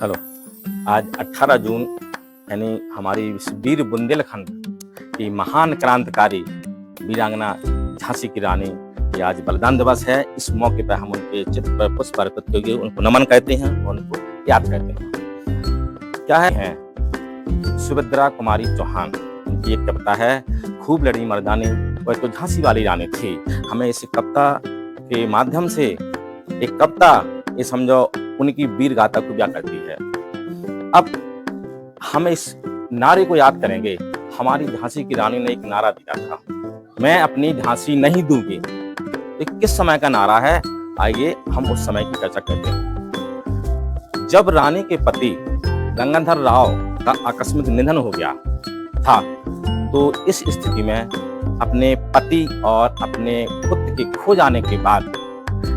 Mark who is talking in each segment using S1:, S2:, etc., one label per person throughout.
S1: Hello. आज 18 जून यानी हमारी इस वीर बुंदेलखंड की महान क्रांतिकारी वीरांगना झांसी की रानी की आज बलिदान दिवस है। इस मौके पर हम उनके चित्र पर पुष्प अर्पित करके उनको नमन करते हैं और उनको याद करते हैं। क्या है सुभद्रा कुमारी चौहान, उनकी एक कविता है, खूब लड़ी मर्दानी वह तो झांसी वाली रानी थी। हमें इस कविता के माध्यम से एक कविता ये समझो उनकी वीर गाथा को क्या करती है। अब हम इस नारे को याद करेंगे। हमारी झांसी की रानी ने एक नारा दिया था, मैं अपनी झांसी नहीं दूंगी। ये किस समय का नारा है, आइए हम उस समय की चर्चा करते हैं। जब रानी के पति गंगाधर राव का आकस्मिक निधन हो गया था, तो इस स्थिति में अपने पति और अपने पुत्र के खो जाने के बाद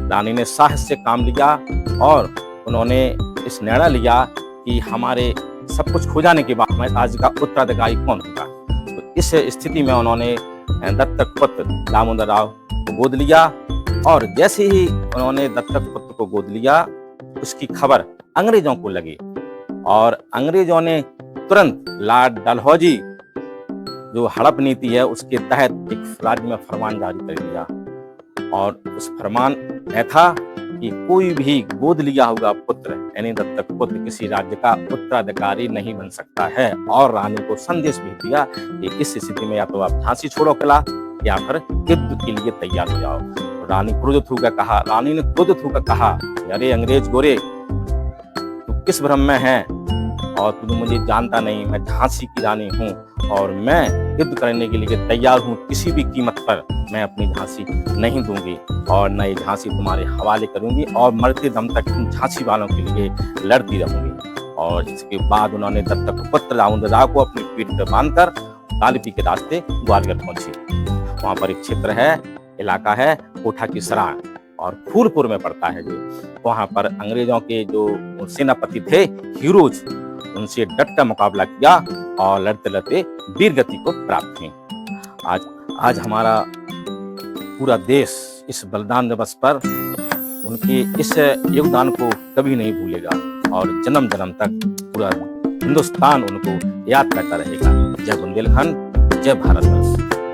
S1: रानी ने साहस से काम लिया और उन्होंने इस निर्णय लिया कि हमारे सब कुछ खो जाने के बाद हमारे राज्य का उत्तराधिकारी कौन होगा। तो इस स्थिति में उन्होंने दत्तक पुत्र दामोदर राव को गोद लिया और जैसे ही उन्होंने दत्तक पुत्र को गोद लिया, उसकी खबर अंग्रेजों को लगी और अंग्रेजों ने तुरंत लॉर्ड डलहौजी जो हड़प नीति है उसके तहत एक राज्य में फरमान जारी कर दिया और उस फरमान में था कि कोई भी गोद लिया हुआ पुत्र यानी दत्तक पुत्र किसी राज्य का उत्तराधिकारी नहीं बन सकता है। और रानी को संदेश भी दिया कि इस स्थिति में या तो आप झांसी छोड़ो किला या फिर युद्ध के लिए तैयार हो जाओ। रानी ने क्रोधित होकर कहा, अरे अंग्रेज गोरे, तू किस भ्रम में है और तू मुझे जानता नहीं। मैं झांसी की रानी हूँ और मैं युद्ध करने के लिए तैयार हूँ। किसी भी कीमत पर मैं अपनी झांसी नहीं दूंगी और न ये झांसी तुम्हारे हवाले करूंगी और मरते दम तक इन झांसी वालों के लिए लड़ती रहूंगी। और इसके बाद उन्होंने दत्तक पुत्र दामोदर राव को अपनी पीठ पर बांधकर कालीपी के रास्ते ग्वालियर पहुंची। वहां पर एक क्षेत्र है, इलाका है कोठा की सराय और फूलपुर में पड़ता है जो। वहां पर अंग्रेजों के जो सेनापति थे हीरोज, उनसे डट का मुकाबला किया और लड़ते लड़ते वीर गति को प्राप्त हुई। आज हमारा पूरा देश इस बलिदान दिवस पर उनके इस योगदान को कभी नहीं भूलेगा और जन्म जन्म तक पूरा हिंदुस्तान उनको याद करता रहेगा। जय बुंदेलखंड, जय भारत वर्ष।